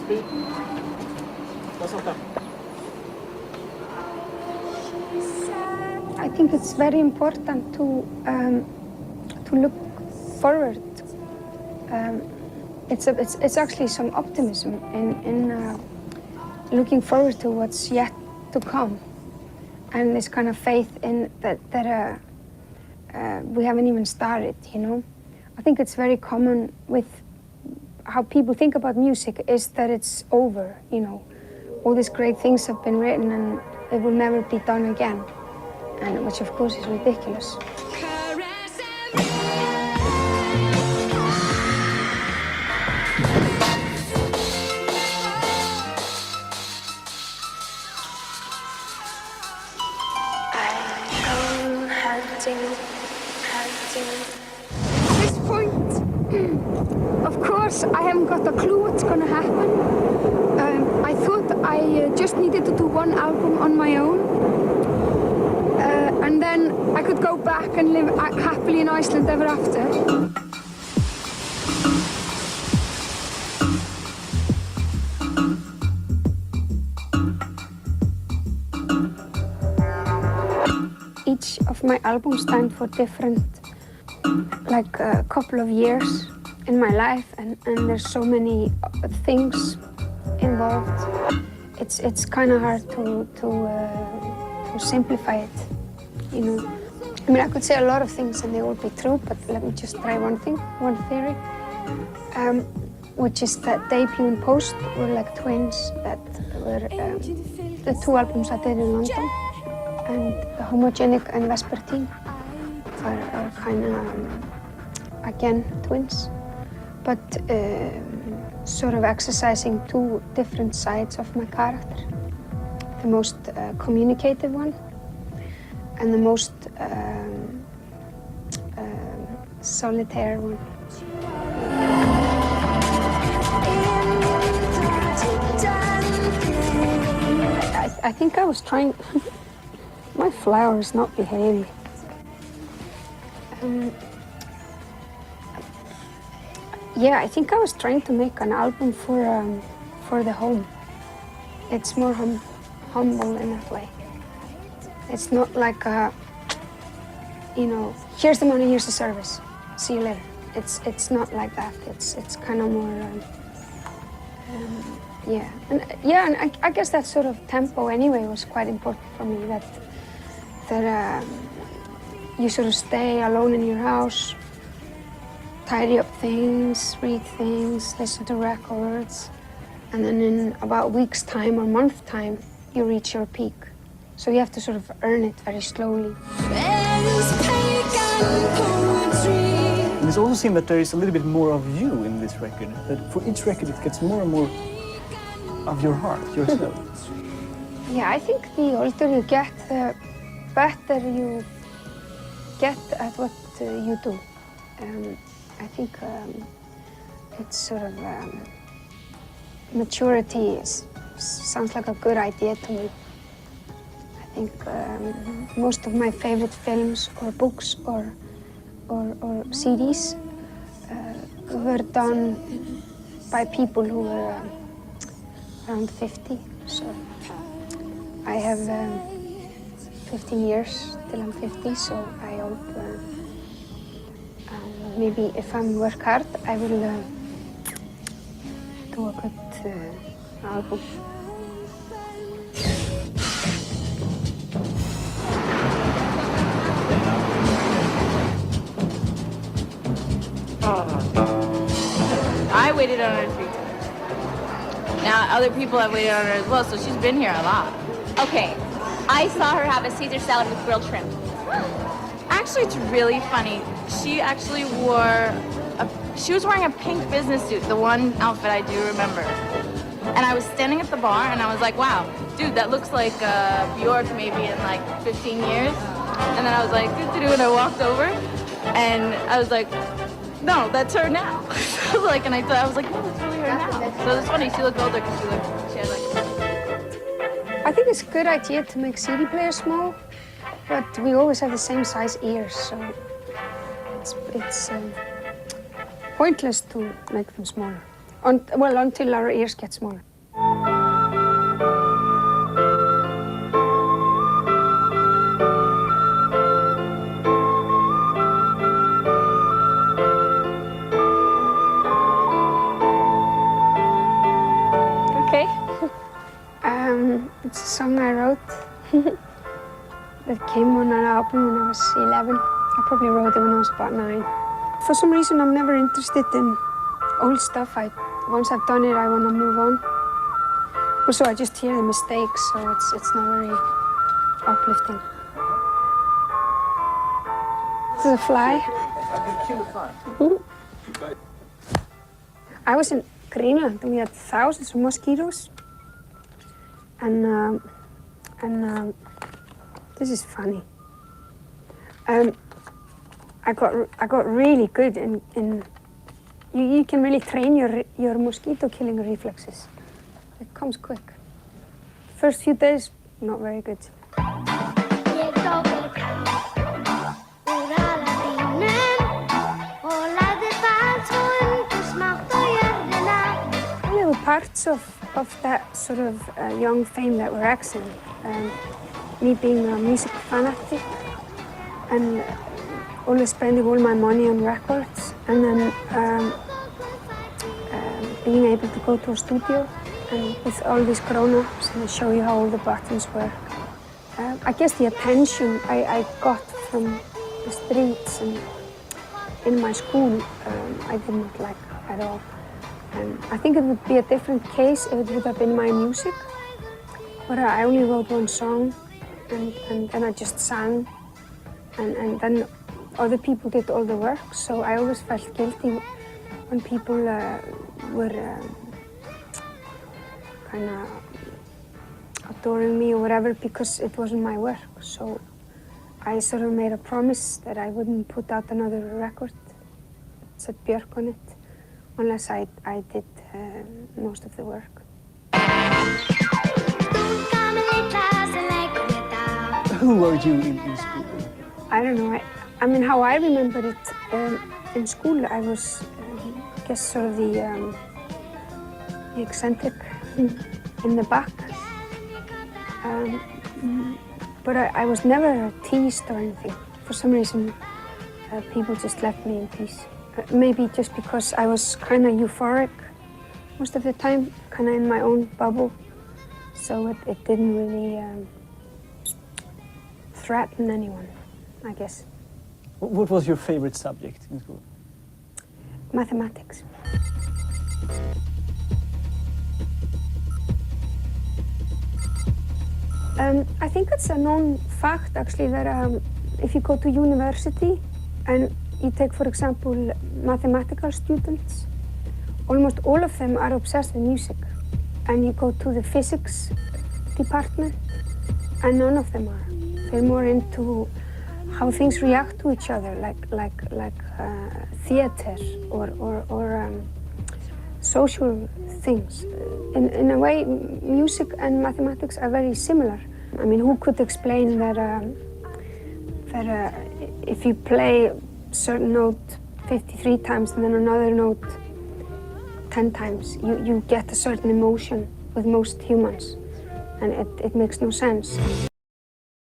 speed. I think it's very important to look forward. It's actually some optimism in looking forward to what's yet to come, and this kind of faith in that we haven't even started. You know, I think it's very common with how people think about music is that it's over. You know, all these great things have been written and it will never be done again, and which of course is ridiculous. At this point, of course, I haven't got a clue what's going to happen. I thought I just needed to do one album on my own. And then I could go back and live happily in Iceland ever after. Each of my albums stand for different, like a couple of years in my life, and there's so many things involved. It's kind of hard to simplify it, you know. I mean, I could say a lot of things and they would be true, but let me just try one theory, which is that Debut and Post were like twins that were the two albums I did in London. And Homogenic and Vespertine are kind of, again, twins, but sort of exercising two different sides of my character. The most communicative one and the most solitaire one. I think I was trying... My flower is not behaving. Yeah, I think I was trying to make an album for the home. It's more humble in that way. It's not like a, you know, here's the money, here's the service, see you later. It's not like that. It's kind of more, yeah. And I guess that sort of tempo anyway was quite important for me. That you sort of stay alone in your house, tidy up things, read things, listen to records, and then in about a week's time or month time, you reach your peak. So you have to sort of earn it very slowly. And it's also seen that there is a little bit more of you in this record. That for each record it gets more and more of your heart, yourself. Yeah, I think the older you get, the better you get at what you do. I think it's sort of maturity sounds like a good idea to me. I think most of my favorite films or books or CDs were done by people who were around 50. So I have 15 years till I'm 50, so I hope maybe if I work hard, I will do a good album. I waited on her 3 times. Now, other people have waited on her as well, so she's been here a lot. Okay, I saw her have a Caesar salad with grilled shrimp. Actually, it's really funny. She actually she was wearing a pink business suit, the one outfit I do remember. And I was standing at the bar and I was like, wow, dude, that looks like Björk maybe in like 15 years. And then I was like, doo-doo-doo, and I walked over and I was like, no, that's her now. Like, and I was like, no, that's really her now. So it's funny, she looked older because she had like... I think it's a good idea to make CD players small, but we always have the same size ears, so it's pointless to make them smaller. Well, until our ears get smaller. Okay. It's a song I wrote that came on an album when I was 11. I probably wrote it when I was about 9. For some reason, I'm never interested in old stuff. Once I've done it, I want to move on. Also, I just hear the mistakes, so it's not very uplifting. This is a fly. I was in Greenland and we had thousands of mosquitoes. And this is funny. I got really good in you can really train your mosquito killing reflexes. It comes quick. First few days, not very good. Little parts of that sort of young fame that were excellent. Me being a music fanatic and always spending all my money on records, and then being able to go to a studio and with all these grown-ups and show you how all the buttons work. I guess the attention I got from the streets and in my school, I did not like at all. And I think it would be a different case if it would have been my music, but I only wrote one song and then I just sang, and then other people did all the work, so I always felt guilty when people were kind of adoring me or whatever because it wasn't my work. So I sort of made a promise that I wouldn't put out another record that said Björk on it unless I did most of the work. Who were you in school? I don't know. I mean, how I remember it in school, I was, I guess, sort of the eccentric in the back. But I was never teased or anything. For some reason, people just left me in peace. Maybe just because I was kind of euphoric most of the time, kind of in my own bubble. So it didn't really threaten anyone, I guess. What was your favorite subject in school? Mathematics. I think it's a known fact, actually, that if you go to university and you take, for example, mathematical students, almost all of them are obsessed with music. And you go to the physics department, and none of them are. They're more into how things react to each other, like theater or social things. In a way, music and mathematics are very similar. I mean, who could explain that if you play a certain note 53 times and then another note 10 times, you get a certain emotion with most humans, and it makes no sense.